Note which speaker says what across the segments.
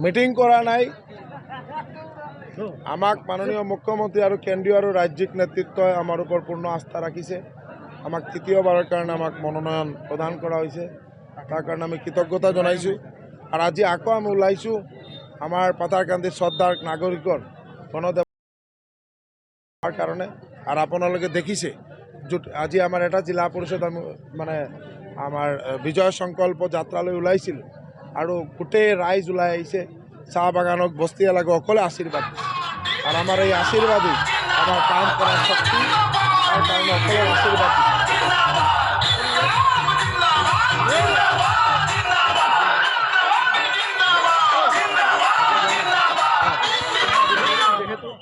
Speaker 1: Meeting কৰা নাই। আমাক মাননীয় মুখ্যমন্ত্ৰী আৰু কেন্দ্ৰীয় আৰু ৰাজ্যিক নেতৃত্বই আমাৰ ওপৰত পূৰ্ণ আস্থা ৰাখিছে। আমাক তৃতীয়বাৰৰ কাৰণে আমাক মনোনয়ন প্ৰদান কৰা হৈছে। তাৰ কাৰণে আমি কৃতজ্ঞতা জনাইছোঁ। আৰু আজি আকৌ আমি ওলাইছোঁ আমাৰ পাথাৰকান্দিৰ শ্ৰদ্ধাৰ নাগৰিকৰ গণদেৱ কাৰণে। আৰু আপোনালোকে দেখিছে আজি আমাৰ এটা জিলা পৰিষদ আমি মানে আমাৰ বিজয় সংকল্প যাত্ৰালৈ ওলাইছিলোঁ আৰু গোটেই ৰাইজ ওলাই আহিছে। চাহ বাগানক বস্তি এলাকা অকলে আশীৰ্বাদ দিছে। আৰু আমাৰ এই আশীৰ্বাদী আমাৰ কাম কৰাৰ শক্তি, তাৰ কাৰণে অকলে আশীৰ্বাদ দিছে।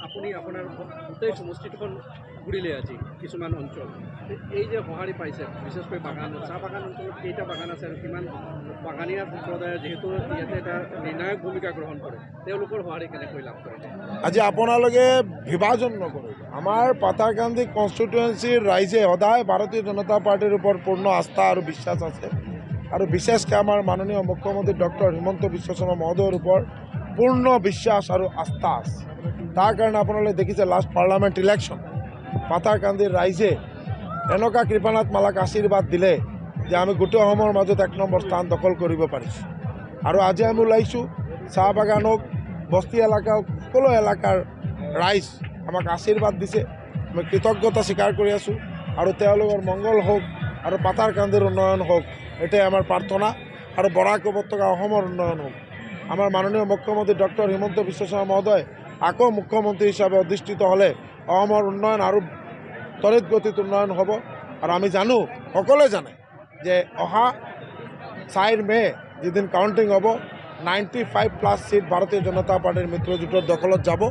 Speaker 2: আপুনি আপোনাৰ গোটেই সমষ্টিখন ঘূৰিলে আজি কিছুমান অঞ্চল, এই যে সঁহাৰি পাইছে বিশেষকৈ বাগান চাহ বাগান অঞ্চলত কেইটা বাগান আছে আৰু কিমান বাগানীয়া সম্প্ৰদায়ে যিহেতু ইয়াতে এটা নিৰ্ণায়ক ভূমিকা গ্ৰহণ কৰে, তেওঁলোকৰ সঁহাৰি কেনেকৈ লাভ কৰে?
Speaker 1: আজি আপোনালোকে বিভাজন নকৰিব। আমাৰ পাথাৰকান্দি কনষ্টিটুৱেঞ্চিৰ ৰাইজে সদায় ভাৰতীয় জনতা পাৰ্টিৰ ওপৰত পূৰ্ণ আস্থা আৰু বিশ্বাস আছে। আৰু বিশেষকৈ আমাৰ মাননীয় মুখ্যমন্ত্ৰী ডক্টৰ হিমন্ত বিশ্ব শৰ্মা মহোদয়ৰ ওপৰত পূৰ্ণ বিশ্বাস আৰু আস্থা আছে। তাৰ কাৰণে আপোনালোকে দেখিছে লাষ্ট পাৰ্লামেণ্ট ইলেকশ্যন পাথাৰকান্দিৰ ৰাইজে এনেকুৱা কৃপানাথ মালাক আশীৰ্বাদ দিলে যে আমি গোটেই অসমৰ মাজত 1 নম্বৰ স্থান দখল কৰিব পাৰিছোঁ। আৰু আজি আমি ওলাইছোঁ চাহ বাগান হওক বস্তি এলেকা হওক সকলো এলেকাৰ ৰাইজ আমাক আশীৰ্বাদ দিছে। আমি কৃতজ্ঞতা স্বীকাৰ কৰি আছোঁ। আৰু তেওঁলোকৰ মংগল হওক আৰু পাথাৰকান্দিৰ উন্নয়ন হওক, এটাই আমাৰ প্ৰাৰ্থনা। আৰু বৰাক উপত্যকা অসমৰ উন্নয়ন হওক। আমাৰ মাননীয় মুখ্যমন্ত্ৰী ডক্টৰ হিমন্ত বিশ্ব শৰ্মা মহোদয় আকৌ মুখ্যমন্ত্ৰী হিচাপে অধিষ্ঠিত হ'লে অসমৰ উন্নয়ন আৰু ত্বৰিত গতিত উন্নয়ন হ'ব। আৰু আমি জানো, সকলোৱে জানে যে অহা 4 মে যেদিন কাউণ্টিং হ'ব 95+ সিট ভাৰতীয় জনতা পাৰ্টিৰ মিত্ৰজোঁটৰ দখলত যাব।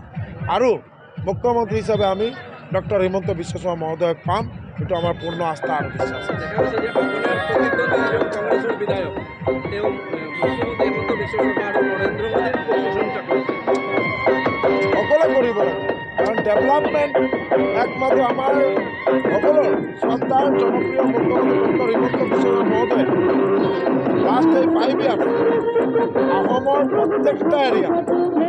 Speaker 1: আৰু মুখ্যমন্ত্ৰী হিচাপে আমি ডক্টৰ হিমন্ত বিশ্ব শৰ্মা মহোদয়ক পাম। এইটো আমাৰ পূৰ্ণ আস্থা আৰু বিশ্বাস আছে।
Speaker 2: দেখা গৈছে যে আপোনাৰ প্ৰতিদ্বন্দ্বী কংগ্ৰেছৰ বিধায়ক তেওঁ মুখ্যমন্ত্ৰী হিমন্ত বিশ্ব শৰ্মা আৰু নৰেন্দ্ৰ মোদীৰ খুব প্ৰশংসা কৰিছে।
Speaker 1: সকলোৱে কৰিব লাগে, কাৰণ ডেভেলপমেণ্ট একমাত্ৰ আমাৰ সকলো শ্ৰদ্ধাৰ জনপ্ৰিয় মুখ্যমন্ত্ৰী ডক্টৰ হিমন্ত বিশ্ব শৰ্মা মহোদয় লাষ্ট এই 5 ইয়াৰ অসমৰ প্ৰত্যেকটা এৰিয়া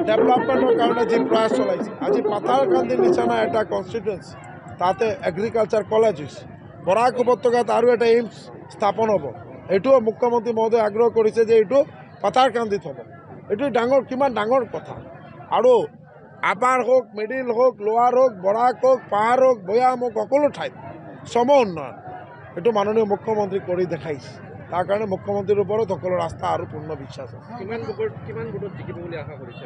Speaker 1: ডেভেলপমেণ্টৰ কাৰণে যি প্ৰয়াস চলাইছে। আজি পাথাৰকান্দিৰ নিচিনা এটা কনষ্টিটুৱেঞ্চি তাতে এগ্ৰিকালচাৰ কলেজ হৈছে। বৰাক উপত্যকাত আৰু এটা এইমছ স্থাপন হ'ব। এইটোও মুখ্যমন্ত্ৰী মহোদয়ে আগ্ৰহ কৰিছে যে এইটো পাথাৰকান্দিত হ'ব। এইটো কিমান ডাঙৰ কথা। আৰু আপাৰ হওক, মিডিল হওক, লোৱাৰ হওক, বৰাক হওক, পাহাৰ হওক, ভৈয়াম হওক, সকলো ঠাইত সম উন্নয়ন এইটো মাননীয় মুখ্যমন্ত্ৰী কৰি দেখাইছে। তাৰ কাৰণে মুখ্যমন্ত্ৰীৰ ওপৰত সকলো আস্থা আৰু পূৰ্ণ বিশ্বাস আছে।
Speaker 2: কিমান ভোটত জিকিব বুলি আশা কৰিছে?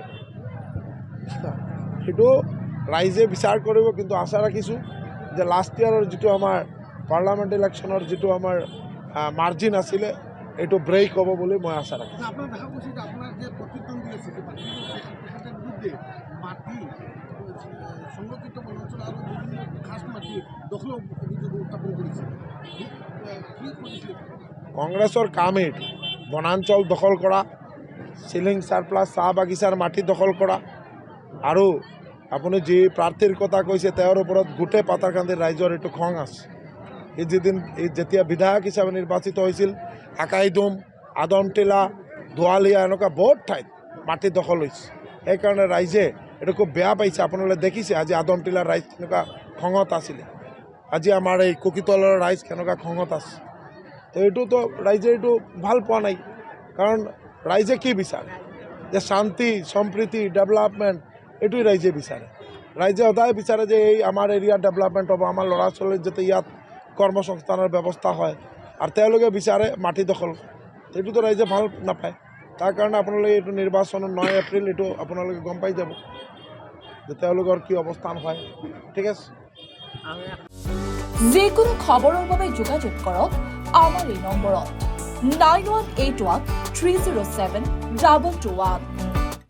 Speaker 1: সেইটো ৰাইজে বিচাৰ কৰিব, কিন্তু আশা ৰাখিছোঁ যে লাষ্ট ইয়াৰৰ যিটো আমাৰ পাৰ্লামেণ্ট ইলেকশ্যনৰ যিটো আমাৰ মাৰ্জিন আছিলে এইটো ব্ৰেক হ'ব বুলি মই আশা ৰাখিছোঁ।
Speaker 3: আপোনাৰ দেখা গৈছে যে আপোনাৰ যে প্ৰতিদ্বন্দ্বী আছে তেখেতৰ বিৰুদ্ধে মাটি সংৰক্ষিত বনাঞ্চল আৰু বিভিন্ন খাস মাটি দখল অভিযোগ উত্থাপন কৰিছে। কি কৰিছে?
Speaker 1: কংগ্ৰেছৰ কাম এইটো বনাঞ্চল দখল কৰা, চিলিং চাৰপ্লাছ চাহ বাগিচাৰ মাটি দখল কৰা। আৰু আপুনি যি প্ৰাৰ্থীৰ কথা কৈছে তেওঁৰ ওপৰত গোটেই পাথাৰকান্দিৰ ৰাইজৰ এইটো খং আছে। যেতিয়া বিধায়ক হিচাপে নিৰ্বাচিত হৈছিল আকাইডুম, আদমটিলা, দোৱালিয়া এনেকুৱা বহুত ঠাইত মাটি দখল হৈছে। সেইকাৰণে ৰাইজে এইটো খুব বেয়া পাইছে। আপোনালোকে দেখিছে আজি আদমটিলাৰ ৰাইজ কেনেকুৱা খঙত আছিলে, আজি আমাৰ এই কুকিতলৰ ৰাইজ কেনেকুৱা খঙত আছে। তো এইটোতো ৰাইজে এইটো ভাল পোৱা নাই। কাৰণ ৰাইজে কি বিচাৰে যে শান্তি, সম্প্ৰীতি, ডেভেলপমেণ্ট এইটোৱে ৰাইজে বিচাৰে। ৰাইজে সদায় বিচাৰে যে এই আমাৰ এৰিয়াত ডেভেলপমেণ্ট হ'ব, আমাৰ ল'ৰা ছোৱালীৰ যাতে ইয়াত কৰ্মসংস্থানৰ ব্যৱস্থা হয়। আৰু তেওঁলোকে বিচাৰে মাটি দখল। এইটোতো ৰাইজে ভাল নাপায়। তাৰ কাৰণে আপোনালোকে এইটো নিৰ্বাচনৰ 9 এপ্ৰিল এইটো আপোনালোকে গম পাই যাব যে তেওঁলোকৰ কি অৱস্থান হয়। ঠিক আছে।
Speaker 4: যিকোনো খবৰৰ বাবে যোগাযোগ কৰক আমাৰ এই নম্বৰত 9181 307 221।